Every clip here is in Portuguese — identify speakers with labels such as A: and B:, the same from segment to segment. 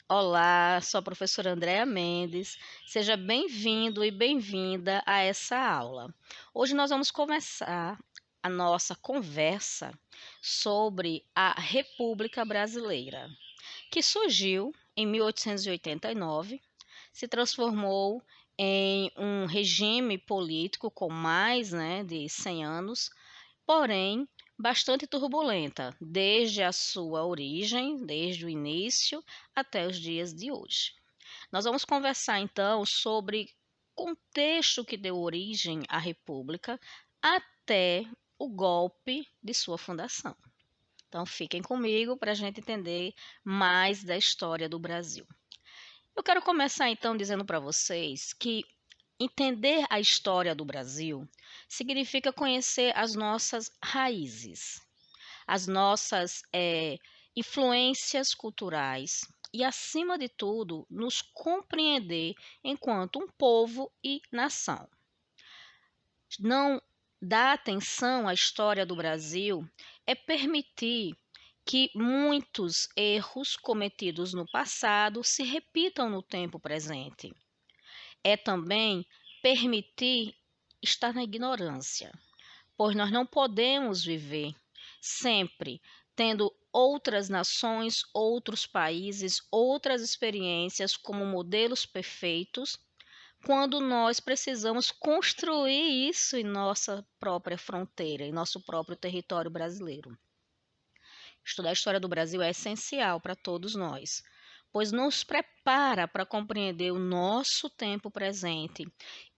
A: Olá, sou a professora Andréa Mendes. Seja bem-vindo e bem-vinda a essa aula. Hoje nós vamos começar a nossa conversa sobre a República Brasileira, que surgiu em 1889, se transformou em um regime político com mais, de 100 anos, porém bastante turbulenta desde a sua origem, desde o início até os dias de hoje. Nós vamos conversar então sobre o contexto que deu origem à República até o golpe de sua fundação. Então fiquem comigo para a gente entender mais da história do Brasil. Eu quero começar então dizendo para vocês que entender a história do Brasil significa conhecer as nossas raízes, as nossas influências culturais e, acima de tudo, nos compreender enquanto um povo e nação. Não dar atenção à história do Brasil é permitir que muitos erros cometidos no passado se repitam no tempo presente. É também permitir estar na ignorância, pois nós não podemos viver sempre tendo outras nações, outros países, outras experiências como modelos perfeitos, quando nós precisamos construir isso em nossa própria fronteira, em nosso próprio território brasileiro. Estudar a história do Brasil é essencial para todos nós, pois nos prepara para compreender o nosso tempo presente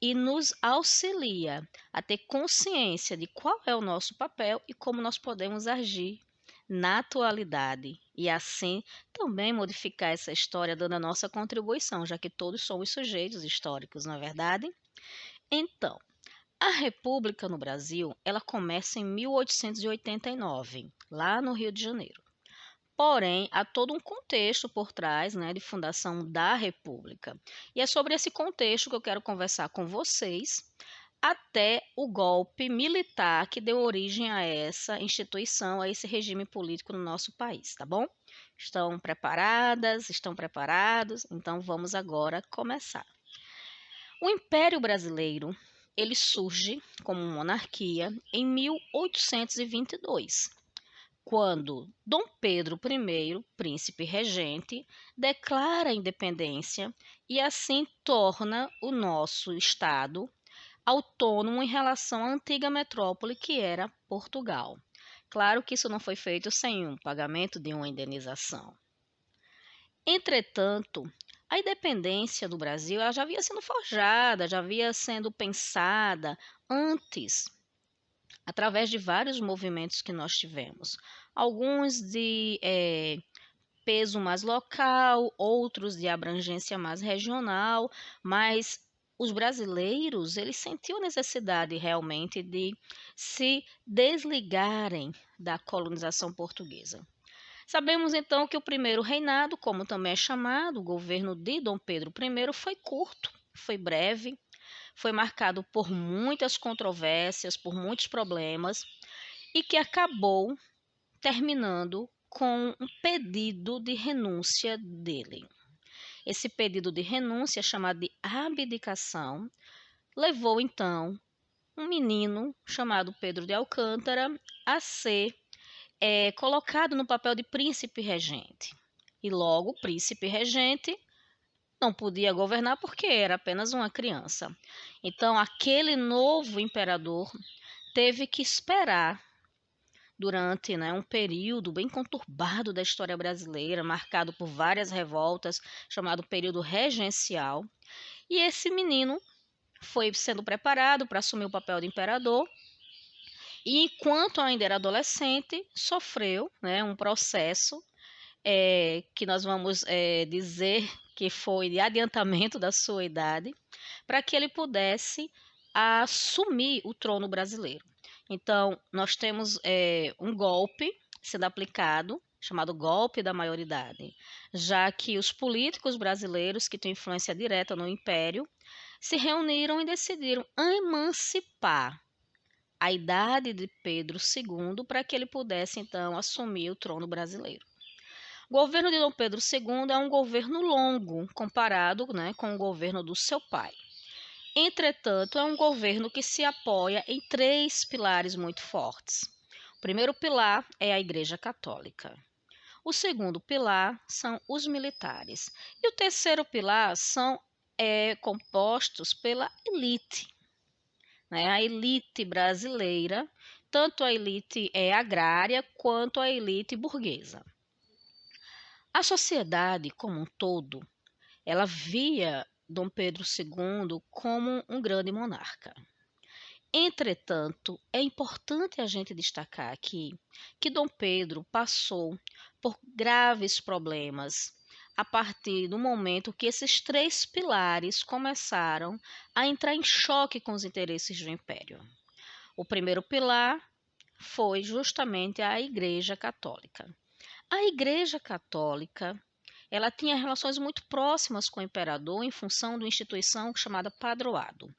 A: e nos auxilia a ter consciência de qual é o nosso papel e como nós podemos agir na atualidade e assim também modificar essa história dando a nossa contribuição, já que todos somos sujeitos históricos, não é verdade? Então, a República no Brasil, ela começa em 1889, lá no Rio de Janeiro. Porém, há todo um contexto por trás, de fundação da República. E é sobre esse contexto que eu quero conversar com vocês, até o golpe militar que deu origem a essa instituição, a esse regime político no nosso país, tá bom? Estão preparadas? Estão preparados? Então vamos agora começar. O Império Brasileiro, ele surge como monarquia em 1822, quando Dom Pedro I, príncipe regente, declara a independência e assim torna o nosso estado autônomo em relação à antiga metrópole que era Portugal. Claro que isso não foi feito sem um pagamento de uma indenização. Entretanto, a independência do Brasil ela já havia sido forjada, já havia sendo pensada antes, através de vários movimentos que nós tivemos. Alguns de peso mais local, outros de abrangência mais regional, mas os brasileiros, eles sentiam necessidade realmente de se desligarem da colonização portuguesa. Sabemos então que o primeiro reinado, como também é chamado, o governo de Dom Pedro I, foi curto, foi breve, foi marcado por muitas controvérsias, por muitos problemas e que acabou terminando com um pedido de renúncia dele. Esse pedido de renúncia, chamado de abdicação, levou então um menino chamado Pedro de Alcântara a ser colocado no papel de príncipe regente. E logo, o príncipe regente não podia governar porque era apenas uma criança. Então, aquele novo imperador teve que esperar durante um período bem conturbado da história brasileira, marcado por várias revoltas, chamado período regencial. E esse menino foi sendo preparado para assumir o papel de imperador. E enquanto ainda era adolescente, sofreu um processo que nós vamos dizer que foi de adiantamento da sua idade, para que ele pudesse assumir o trono brasileiro. Então, nós temos um golpe sendo aplicado, chamado golpe da maioridade, já que os políticos brasileiros, que têm influência direta no Império, se reuniram e decidiram emancipar a idade de Pedro II para que ele pudesse, então, assumir o trono brasileiro. O governo de Dom Pedro II é um governo longo, comparado, com o governo do seu pai. Entretanto, é um governo que se apoia em três pilares muito fortes. O primeiro pilar é a Igreja Católica. O segundo pilar são os militares. E o terceiro pilar são compostos pela elite, né? A elite brasileira, tanto a elite agrária quanto a elite burguesa. A sociedade como um todo, ela via Dom Pedro II como um grande monarca. Entretanto, é importante a gente destacar aqui que Dom Pedro passou por graves problemas a partir do momento que esses três pilares começaram a entrar em choque com os interesses do Império. O primeiro pilar foi justamente a Igreja Católica. A Igreja Católica, ela tinha relações muito próximas com o imperador em função de uma instituição chamada padroado.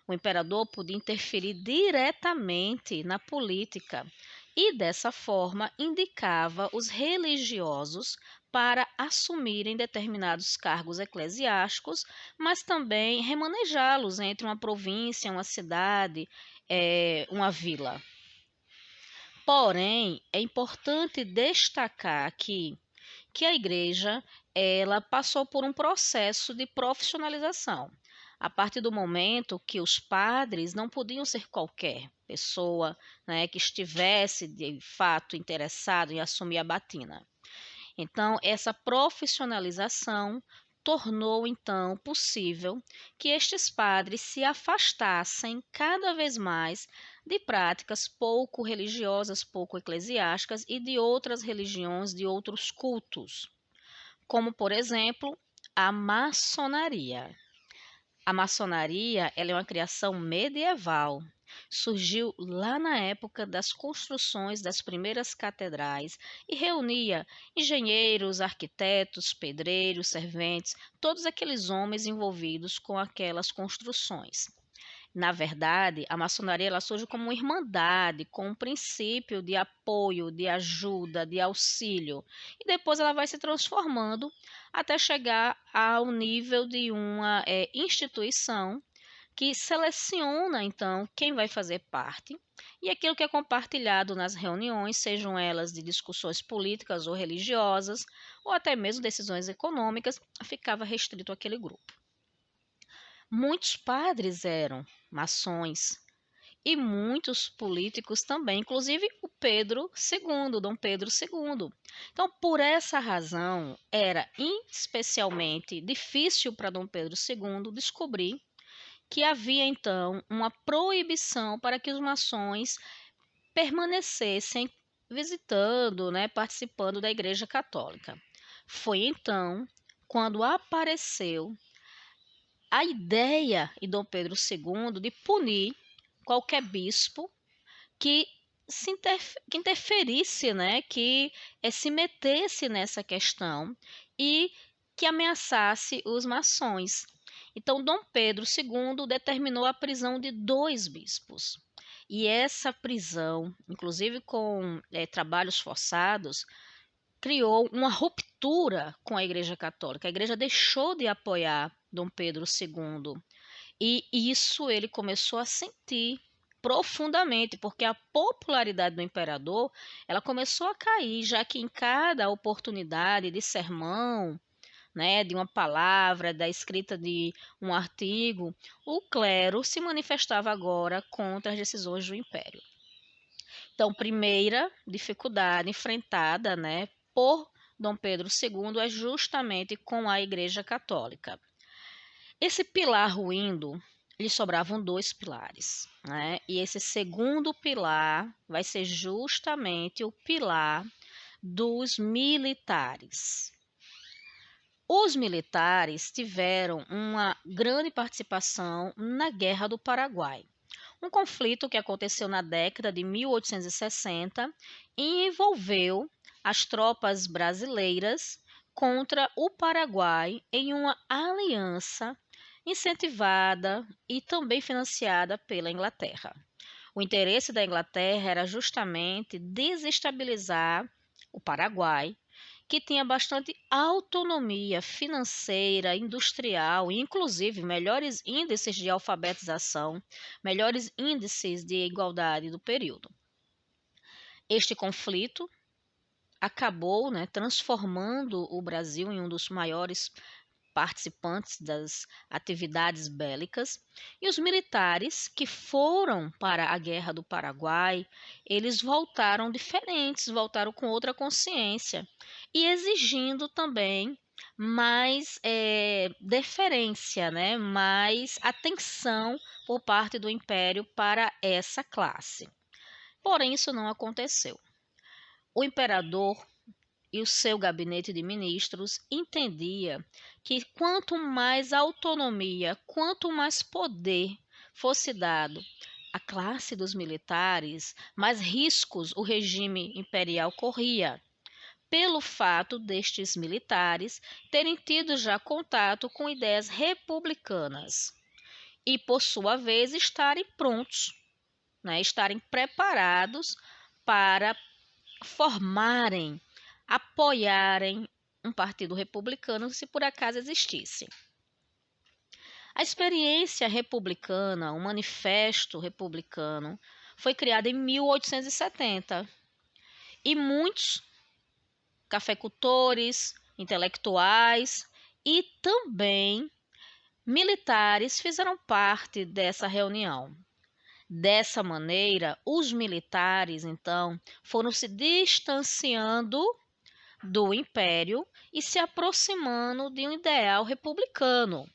A: O imperador podia interferir diretamente na política e, dessa forma, indicava os religiosos para assumirem determinados cargos eclesiásticos, mas também remanejá-los entre uma província, uma cidade, uma vila. Porém, é importante destacar aqui que a igreja ela passou por um processo de profissionalização. A partir do momento que os padres não podiam ser qualquer pessoa, que estivesse de fato interessado em assumir a batina. Então, essa profissionalização tornou então possível que estes padres se afastassem cada vez mais de práticas pouco religiosas, pouco eclesiásticas e de outras religiões, de outros cultos, como por exemplo a maçonaria. A maçonaria ela é uma criação medieval. Surgiu lá na época das construções das primeiras catedrais e reunia engenheiros, arquitetos, pedreiros, serventes, todos aqueles homens envolvidos com aquelas construções. Na verdade, a maçonaria ela surge como uma irmandade, com um princípio de apoio, de ajuda, de auxílio. E depois ela vai se transformando até chegar ao nível de uma instituição que seleciona, então, quem vai fazer parte. E aquilo que é compartilhado nas reuniões, sejam elas de discussões políticas ou religiosas, ou até mesmo decisões econômicas, ficava restrito àquele grupo. Muitos padres eram maçons e muitos políticos também, inclusive o Pedro II, Dom Pedro II. Então, por essa razão, era especialmente difícil para Dom Pedro II descobrir que havia então uma proibição para que os maçons permanecessem visitando, participando da Igreja Católica. Foi então quando apareceu a ideia em Dom Pedro II de punir qualquer bispo que que interferisse, que se metesse nessa questão e que ameaçasse os maçons. Então, Dom Pedro II determinou a prisão de 2 bispos. E essa prisão, inclusive com trabalhos forçados, criou uma ruptura com a Igreja Católica. A Igreja deixou de apoiar Dom Pedro II. E isso ele começou a sentir profundamente, porque a popularidade do imperador ela começou a cair, já que em cada oportunidade de sermão, de uma palavra, da escrita de um artigo, o clero se manifestava agora contra as decisões do império. Então, primeira dificuldade enfrentada, por Dom Pedro II é justamente com a Igreja Católica. Esse pilar ruindo, lhe sobravam 2 pilares, E esse segundo pilar vai ser justamente o pilar dos militares. Os militares tiveram uma grande participação na Guerra do Paraguai, um conflito que aconteceu na década de 1860 e envolveu as tropas brasileiras contra o Paraguai em uma aliança incentivada e também financiada pela Inglaterra. O interesse da Inglaterra era justamente desestabilizar o Paraguai, que tinha bastante autonomia financeira, industrial, e inclusive melhores índices de alfabetização, melhores índices de igualdade do período. Este conflito acabou, né, transformando o Brasil em um dos maiores participantes das atividades bélicas, e os militares que foram para a Guerra do Paraguai, eles voltaram diferentes, voltaram com outra consciência e exigindo também mais deferência, né, mais atenção por parte do Império para essa classe. Porém, isso não aconteceu. O imperador e o seu gabinete de ministros entendia que quanto mais autonomia, quanto mais poder fosse dado à classe dos militares, mais riscos o regime imperial corria, pelo fato destes militares terem tido já contato com ideias republicanas e, por sua vez, estarem prontos, né, estarem preparados para formarem, apoiarem um partido republicano se por acaso existisse. A experiência republicana, o Manifesto Republicano, foi criado em 1870 e muitos cafeicultores, intelectuais e também militares fizeram parte dessa reunião. Dessa maneira, os militares, então, foram se distanciando do império e se aproximando de um ideal republicano.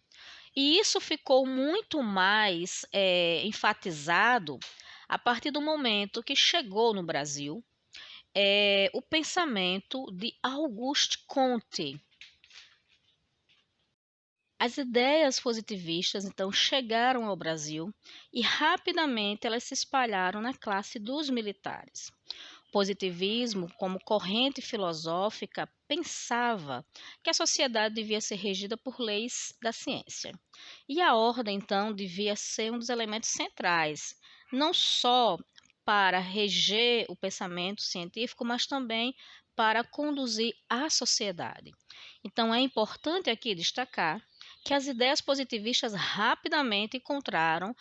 A: E isso ficou muito mais enfatizado a partir do momento que chegou no Brasil o pensamento de Auguste Comte. As ideias positivistas, então, chegaram ao Brasil e rapidamente elas se espalharam na classe dos militares. O positivismo, como corrente filosófica, pensava que a sociedade devia ser regida por leis da ciência. E a ordem, então, devia ser um dos elementos centrais, não só para reger o pensamento científico, mas também para conduzir a sociedade. Então, é importante aqui destacar que as ideias positivistas rapidamente encontraram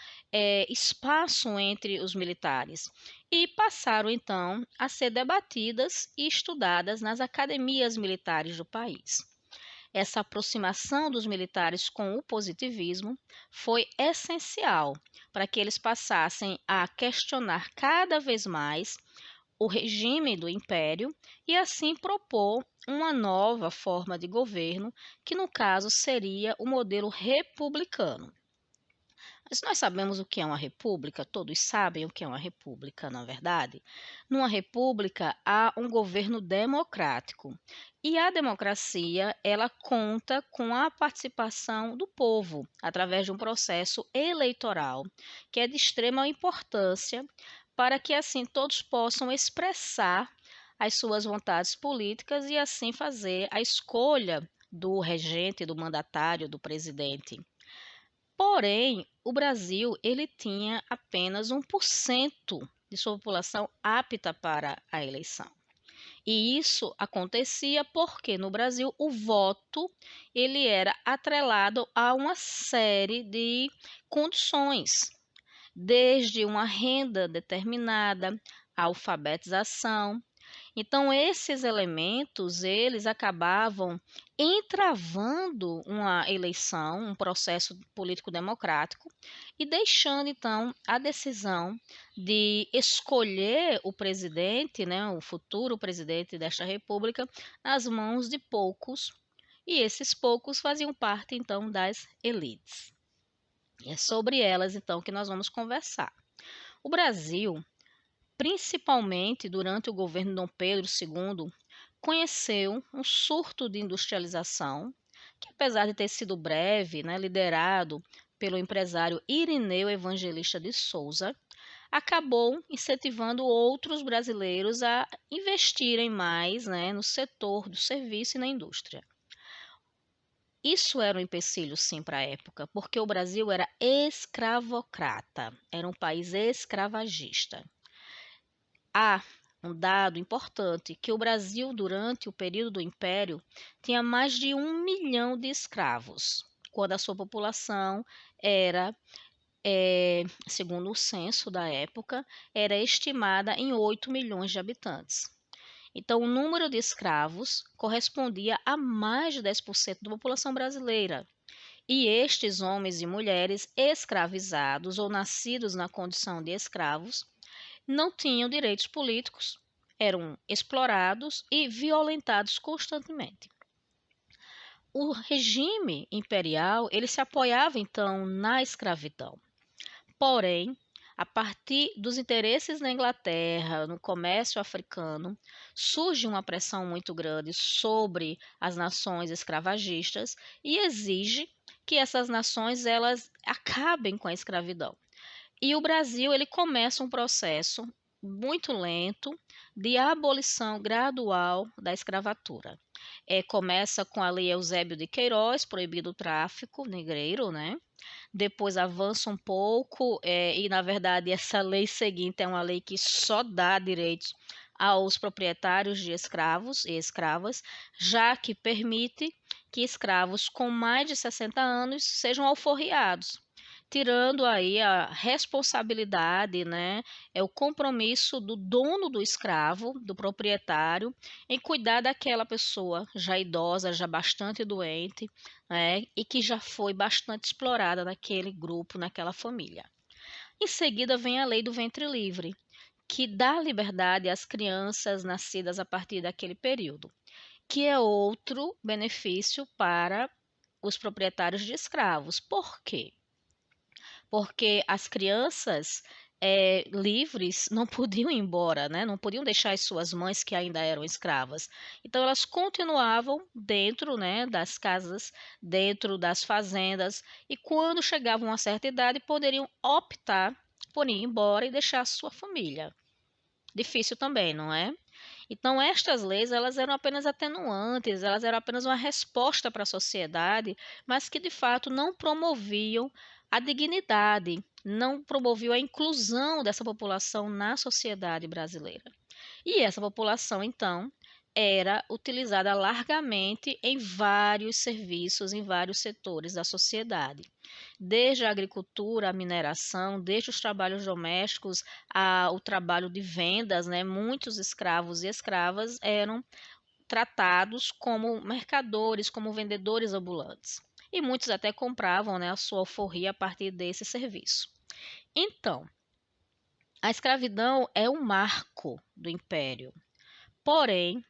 A: espaço entre os militares e passaram então a ser debatidas e estudadas nas academias militares do país. Essa aproximação dos militares com o positivismo foi essencial para que eles passassem a questionar cada vez mais o regime do império e assim propor uma nova forma de governo, que no caso seria o modelo republicano. Mas nós sabemos o que é uma república, todos sabem o que é uma república, na verdade. Numa república há um governo democrático e a democracia ela conta com a participação do povo através de um processo eleitoral que é de extrema importância para que assim todos possam expressar as suas vontades políticas e assim fazer a escolha do regente, do mandatário, do presidente. Porém, o Brasil ele tinha apenas 1% de sua população apta para a eleição. E isso acontecia porque no Brasil o voto ele era atrelado a uma série de condições, desde uma renda determinada, a alfabetização. Então esses elementos eles acabavam entravando uma eleição, um processo político democrático e deixando então a decisão de escolher o presidente, né, o futuro presidente desta república, nas mãos de poucos, e esses poucos faziam parte então das elites. E é sobre elas então que nós vamos conversar. O Brasil, principalmente durante o governo de Dom Pedro II, conheceu um surto de industrialização, que apesar de ter sido breve, né, liderado pelo empresário Irineu Evangelista de Souza, acabou incentivando outros brasileiros a investirem mais, né, no setor do serviço e na indústria. Isso era um empecilho, sim, para a época, porque o Brasil era escravocrata, era um país escravagista. um dado importante, que o Brasil, durante o período do Império, tinha mais de 1 milhão de escravos, quando a sua população era, segundo o censo da época, era estimada em 8 milhões de habitantes. Então, o número de escravos correspondia a mais de 10% da população brasileira. E estes homens e mulheres escravizados ou nascidos na condição de escravos não tinham direitos políticos, eram explorados e violentados constantemente. O regime imperial, ele se apoiava então na escravidão. Porém, a partir dos interesses da Inglaterra no comércio africano, surge uma pressão muito grande sobre as nações escravagistas e exige que essas nações elas acabem com a escravidão. E o Brasil ele começa um processo muito lento de abolição gradual da escravatura. Começa com a Lei Eusébio de Queiroz, proibido o tráfico negreiro, né? Depois avança um pouco, e na verdade essa lei seguinte é uma lei que só dá direitos aos proprietários de escravos e escravas, já que permite que escravos com mais de 60 anos sejam alforriados, tirando aí a responsabilidade, né, é o compromisso do dono do escravo, do proprietário, em cuidar daquela pessoa já idosa, já bastante doente, né, e que já foi bastante explorada naquele grupo, naquela família. Em seguida vem a lei do ventre livre, que dá liberdade às crianças nascidas a partir daquele período, que é outro benefício para os proprietários de escravos. Por quê? Porque as crianças livres não podiam ir embora, né? Não podiam deixar as suas mães que ainda eram escravas. Então elas continuavam dentro, né, das casas, dentro das fazendas, e quando chegavam a certa idade poderiam optar por ir embora e deixar a sua família. Difícil também, não é? Então, estas leis, elas eram apenas atenuantes, elas eram apenas uma resposta para a sociedade, mas que de fato não promoviam a dignidade, não promoviam a inclusão dessa população na sociedade brasileira. E essa população, então, era utilizada largamente em vários serviços, em vários setores da sociedade, desde a agricultura, a mineração, desde os trabalhos domésticos, o trabalho de vendas, né? Muitos escravos e escravas eram tratados como mercadores, como vendedores ambulantes. E muitos até compravam, né, a sua alforria a partir desse serviço. Então, a escravidão é um marco do império. Porém,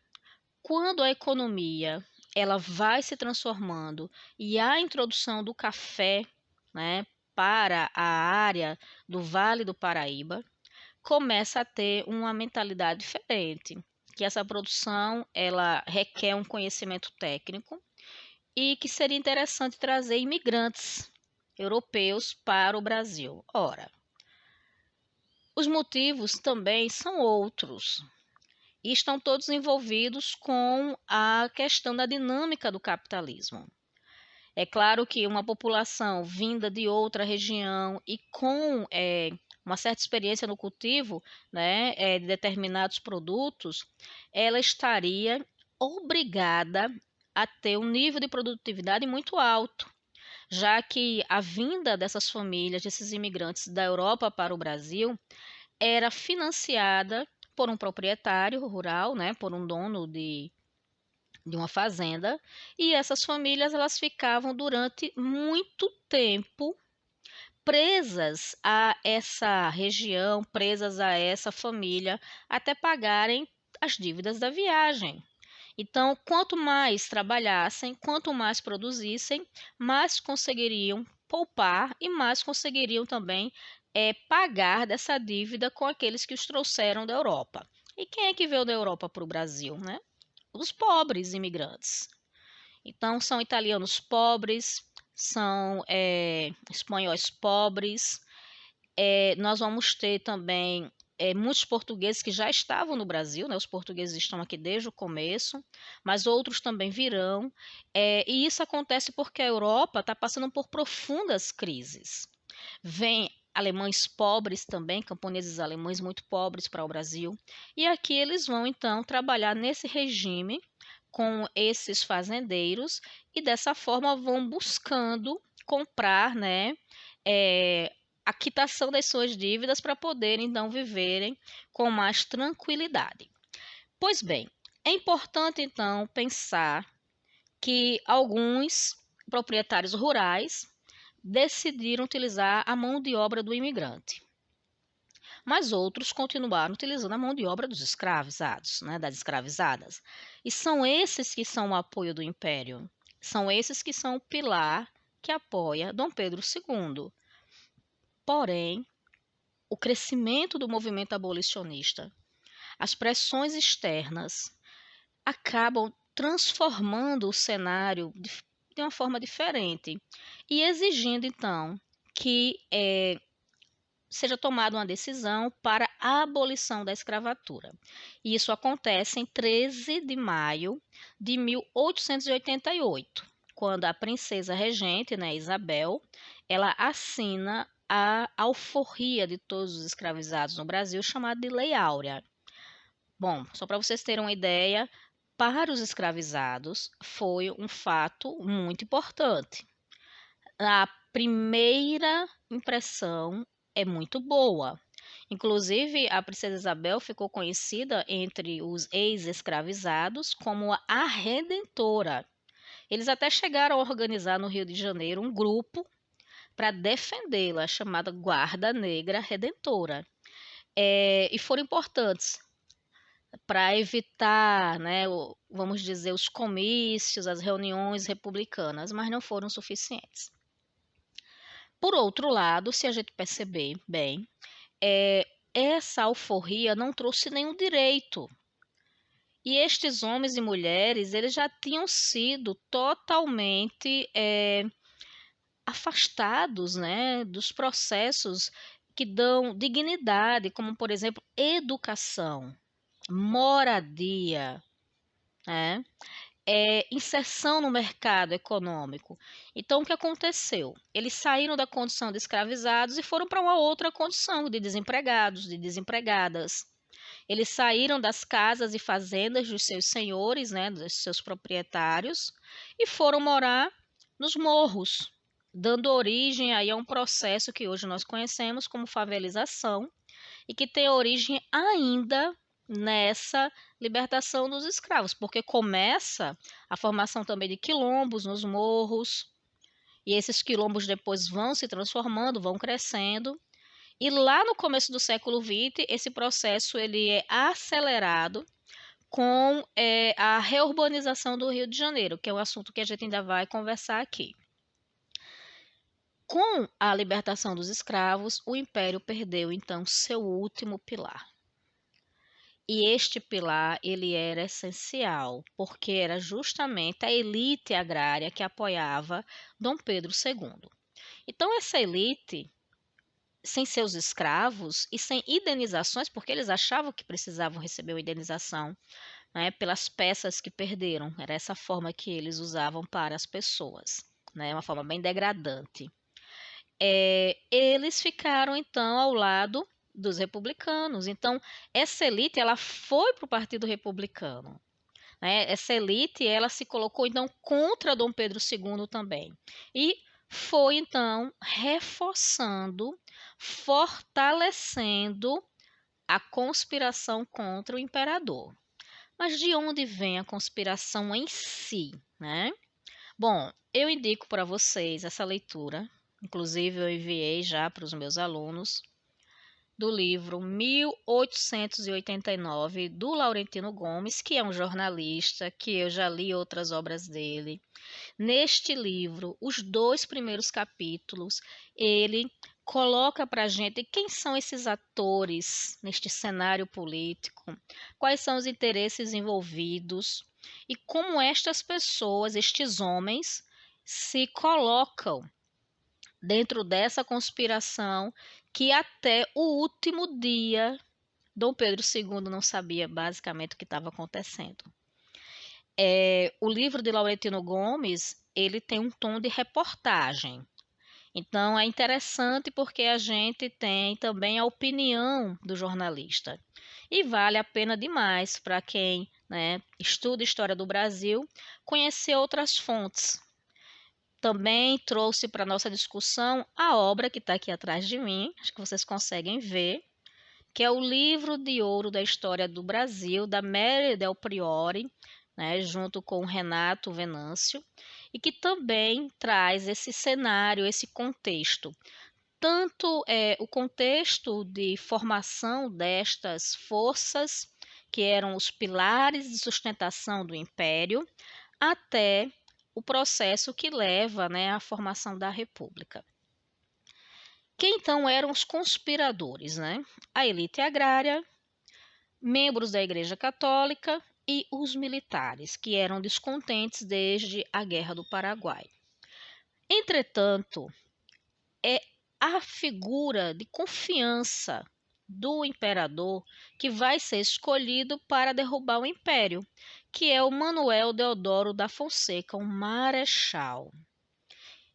A: quando a economia ela vai se transformando e a introdução do café, né, para a área do Vale do Paraíba, começa a ter uma mentalidade diferente, que essa produção ela requer um conhecimento técnico e que seria interessante trazer imigrantes europeus para o Brasil. Ora, os motivos também são outros e estão todos envolvidos com a questão da dinâmica do capitalismo. É claro que uma população vinda de outra região e com uma certa experiência no cultivo, né, de determinados produtos, ela estaria obrigada a ter um nível de produtividade muito alto, já que a vinda dessas famílias, desses imigrantes da Europa para o Brasil, era financiada por um proprietário rural, né, por um dono de uma fazenda, e essas famílias elas ficavam durante muito tempo presas a essa região, presas a essa família, até pagarem as dívidas da viagem. Então, quanto mais trabalhassem, quanto mais produzissem, mais conseguiriam poupar e mais conseguiriam também pagar dessa dívida com aqueles que os trouxeram da Europa. E quem é que veio da Europa para o Brasil, né? Os pobres imigrantes. Então, são italianos pobres, são espanhóis pobres. Nós vamos ter também muitos portugueses que já estavam no Brasil, né? Os portugueses estão aqui desde o começo, mas outros também virão. E isso acontece porque a Europa está passando por profundas crises. Vem alemães pobres também, camponeses alemães muito pobres para o Brasil. E aqui eles vão então trabalhar nesse regime com esses fazendeiros e dessa forma vão buscando comprar, né, a quitação das suas dívidas para poderem então viverem com mais tranquilidade. Pois bem, é importante então pensar que alguns proprietários rurais decidiram utilizar a mão de obra do imigrante, mas outros continuaram utilizando a mão de obra dos escravizados, né, das escravizadas. E são esses que são o apoio do império, são esses que são o pilar que apoia Dom Pedro II. Porém, o crescimento do movimento abolicionista, as pressões externas, acabam transformando o cenário de uma forma diferente e exigindo, então, que seja tomada uma decisão para a abolição da escravatura. E isso acontece em 13 de maio de 1888, quando a princesa regente, né, Isabel, ela assina a alforria de todos os escravizados no Brasil, chamada de Lei Áurea. Bom, só para vocês terem uma ideia, para os escravizados foi um fato muito importante. A primeira impressão é muito boa. Inclusive, a princesa Isabel ficou conhecida entre os ex-escravizados como a Redentora. Eles até chegaram a organizar no Rio de Janeiro um grupo para defendê-la, chamada Guarda Negra Redentora. E foram importantes para evitar, né, vamos dizer, os comícios, as reuniões republicanas, mas não foram suficientes. Por outro lado, se a gente perceber bem, essa alforria não trouxe nenhum direito. E estes homens e mulheres, eles já tinham sido totalmente afastados, né, dos processos que dão dignidade, como, por exemplo, educação, moradia, né? Inserção no mercado econômico. Então, o que aconteceu? Eles saíram da condição de escravizados e foram para uma outra condição de desempregados, de desempregadas. Eles saíram das casas e fazendas dos seus senhores, né, dos seus proprietários, e foram morar nos morros, dando origem aí a um processo que hoje nós conhecemos como favelização e que tem origem ainda nessa libertação dos escravos, porque começa a formação também de quilombos nos morros, e esses quilombos depois vão se transformando, vão crescendo, e lá no começo do século XX, esse processo ele é acelerado com a reurbanização do Rio de Janeiro, que é um assunto que a gente ainda vai conversar aqui. Com a libertação dos escravos, o Império perdeu, então, seu último pilar. E este pilar, ele era essencial, porque era justamente a elite agrária que apoiava Dom Pedro II. Então, essa elite, sem seus escravos e sem indenizações, porque eles achavam que precisavam receber uma indenização, né, pelas peças que perderam. Era essa forma que eles usavam para as pessoas, né, uma forma bem degradante. Eles ficaram então ao lado dos republicanos. Então, essa elite ela foi para o Partido Republicano. Né? Essa elite ela se colocou então contra Dom Pedro II também. E foi então reforçando, fortalecendo a conspiração contra o imperador. Mas de onde vem a conspiração em si, né? Bom, eu indico para vocês essa leitura. Inclusive, eu enviei já para os meus alunos, do livro 1889, do Laurentino Gomes, que é um jornalista, que eu já li outras obras dele. Neste livro, os 2 primeiros capítulos, ele coloca para a gente quem são esses atores neste cenário político, quais são os interesses envolvidos e como estas pessoas, estes homens, se colocam dentro dessa conspiração que até o último dia Dom Pedro II não sabia basicamente o que estava acontecendo. O livro de Laurentino Gomes, ele tem um tom de reportagem. Então é interessante porque a gente tem também a opinião do jornalista. E vale a pena demais para quem, né, estuda história do Brasil, conhecer outras fontes. Também trouxe para nossa discussão a obra que está aqui atrás de mim, acho que vocês conseguem ver, que é o Livro de Ouro da História do Brasil, da Mary Del Priore, né, junto com o Renato Venâncio, e que também traz esse cenário, esse contexto. Tanto o contexto de formação destas forças, que eram os pilares de sustentação do Império, até o processo que leva, né, à formação da República. Quem então eram os conspiradores, né? A elite agrária, membros da Igreja Católica e os militares, que eram descontentes desde a Guerra do Paraguai. Entretanto, é a figura de confiança do imperador que vai ser escolhido para derrubar o império, que é o Manuel Deodoro da Fonseca, um marechal.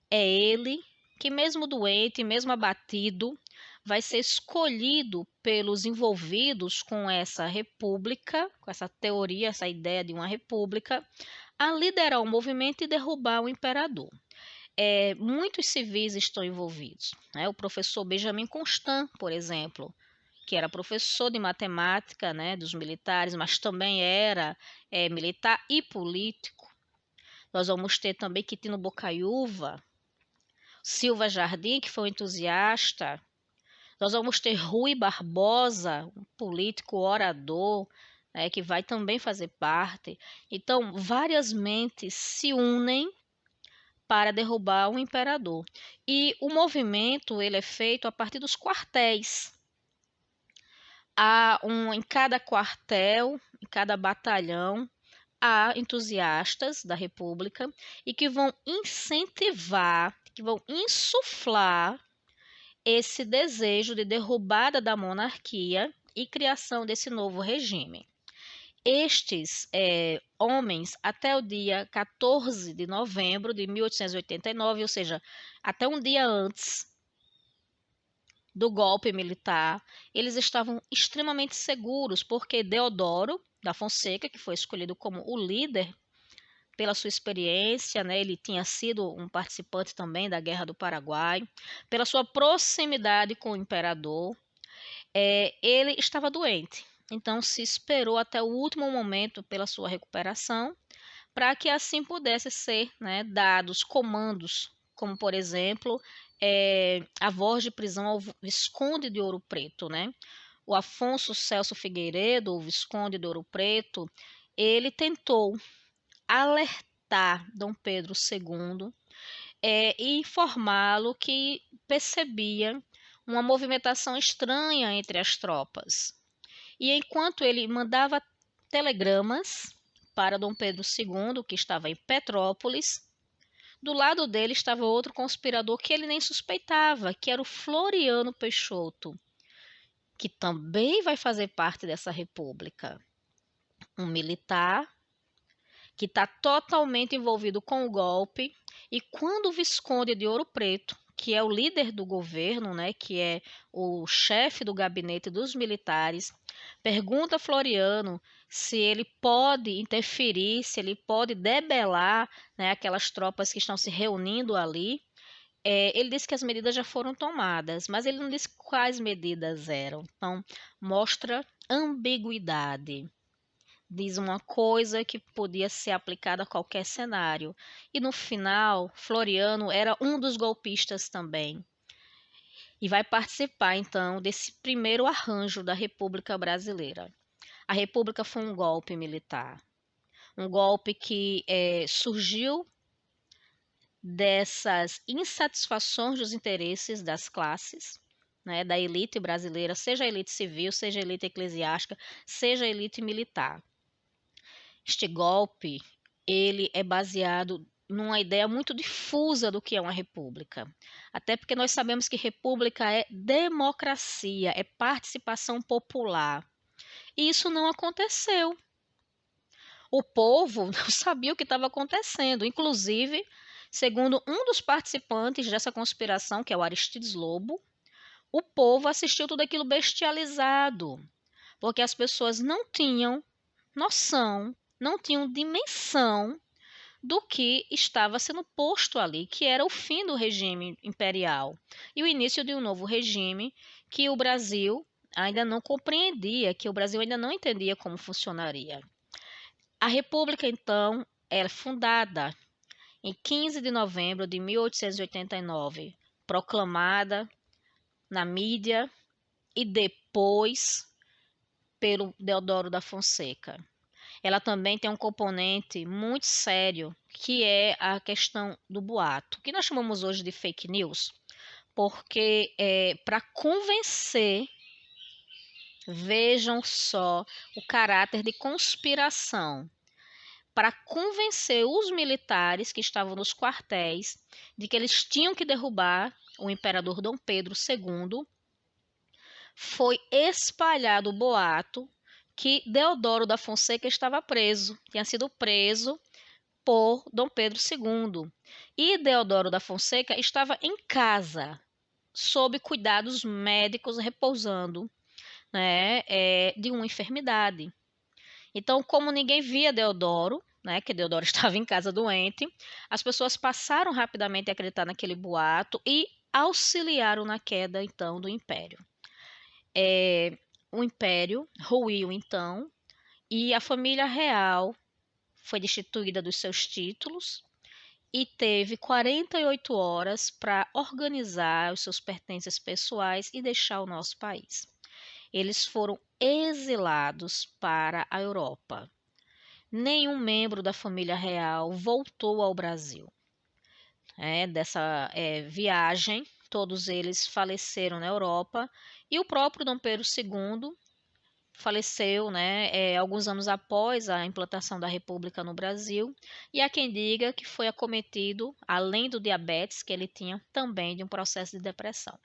A: É ele que, mesmo doente, mesmo abatido, vai ser escolhido pelos envolvidos com essa república, com essa teoria, essa ideia de uma república, a liderar o movimento e derrubar o imperador. Muitos civis estão envolvidos, né? O professor Benjamin Constant, por exemplo, que era professor de matemática, né, dos militares, mas também era militar e político. Nós vamos ter também Quitino Bocaiúva, Silva Jardim, que foi um entusiasta. Nós vamos ter Rui Barbosa, um político orador, né, que vai também fazer parte. Então, várias mentes se unem para derrubar o imperador. E o movimento ele é feito a partir dos quartéis. Em cada quartel, em cada batalhão, há entusiastas da República e que vão incentivar, que vão insuflar esse desejo de derrubada da monarquia e criação desse novo regime. Estes homens, até o dia 14 de novembro de 1889, ou seja, até um dia antes do golpe militar, eles estavam extremamente seguros, porque Deodoro da Fonseca, que foi escolhido como o líder pela sua experiência, né, ele tinha sido um participante também da Guerra do Paraguai, pela sua proximidade com o imperador, ele estava doente. Então se esperou até o último momento pela sua recuperação, para que assim pudesse ser, né, dados comandos, como por exemplo a voz de prisão ao Visconde de Ouro Preto, né? O Afonso Celso Figueiredo, o Visconde de Ouro Preto, ele tentou alertar Dom Pedro II e informá-lo que percebia uma movimentação estranha entre as tropas. E enquanto ele mandava telegramas para Dom Pedro II, que estava em Petrópolis, do lado dele estava outro conspirador que ele nem suspeitava, que era o Floriano Peixoto, que também vai fazer parte dessa república. Um militar que está totalmente envolvido com o golpe, e quando o Visconde de Ouro Preto, que é o líder do governo, né, que é o chefe do gabinete dos militares, pergunta a Floriano se ele pode interferir, se ele pode debelar, né, aquelas tropas que estão se reunindo ali. Ele disse que as medidas já foram tomadas, mas ele não disse quais medidas eram. Então, mostra ambiguidade. Diz uma coisa que podia ser aplicada a qualquer cenário. E no final, Floriano era um dos golpistas também. E vai participar, então, desse primeiro arranjo da República Brasileira. A República foi um golpe militar. Um golpe que surgiu dessas insatisfações dos interesses das classes, né, da elite brasileira, seja a elite civil, seja a elite eclesiástica, seja a elite militar. Este golpe, ele é baseado numa ideia muito difusa do que é uma república. Até porque nós sabemos que república é democracia, é participação popular. E isso não aconteceu. O povo não sabia o que estava acontecendo. Inclusive, Segundo um dos participantes dessa conspiração, que é o Aristides Lobo, o povo assistiu tudo aquilo bestializado, porque as pessoas não tinham noção, não tinham dimensão do que estava sendo posto ali, que era o fim do regime imperial e o início de um novo regime que o Brasil ainda não compreendia, que o Brasil ainda não entendia como funcionaria. A República, então, é fundada em 15 de novembro de 1889, proclamada na mídia e depois pelo Deodoro da Fonseca. Ela também tem um componente muito sério, que é a questão do boato, que nós chamamos hoje de fake news, porque para convencer, vejam só o caráter de conspiração, para convencer os militares que estavam nos quartéis de que eles tinham que derrubar o imperador Dom Pedro II, foi espalhado o boato que Deodoro da Fonseca estava preso, tinha sido preso por Dom Pedro II. E Deodoro da Fonseca estava em casa, sob cuidados médicos, repousando, né, de uma enfermidade. Então, como ninguém via Deodoro, né, que Deodoro estava em casa doente, as pessoas passaram rapidamente a acreditar naquele boato e auxiliaram na queda, então, do Império. O Império ruiu, então, e a família real foi destituída dos seus títulos e teve 48 horas para organizar os seus pertences pessoais e deixar o nosso país. Eles foram exilados para a Europa. Nenhum membro da família real voltou ao Brasil. Dessa viagem, todos eles faleceram na Europa e o próprio Dom Pedro II faleceu, né, alguns anos após a implantação da República no Brasil, e há quem diga que foi acometido, além do diabetes que ele tinha, também de um processo de depressão.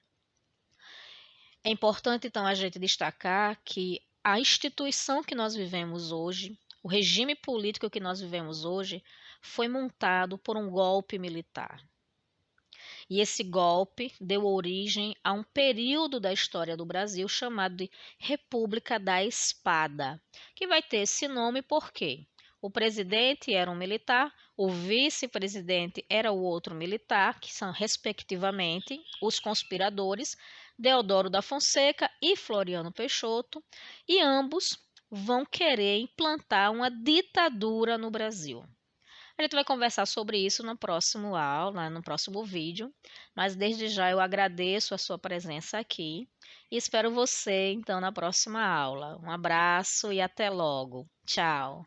A: É importante, então, a gente destacar que a instituição que nós vivemos hoje, o regime político que nós vivemos hoje, foi montado por um golpe militar. E esse golpe deu origem a um período da história do Brasil chamado de República da Espada, que vai ter esse nome porque o presidente era um militar, o vice-presidente era o outro militar, que são, respectivamente, os conspiradores, Deodoro da Fonseca e Floriano Peixoto, e ambos vão querer implantar uma ditadura no Brasil. A gente vai conversar sobre isso no próximo aula, no próximo vídeo, mas desde já eu agradeço a sua presença aqui e espero você então na próxima aula. Um abraço e até logo. Tchau.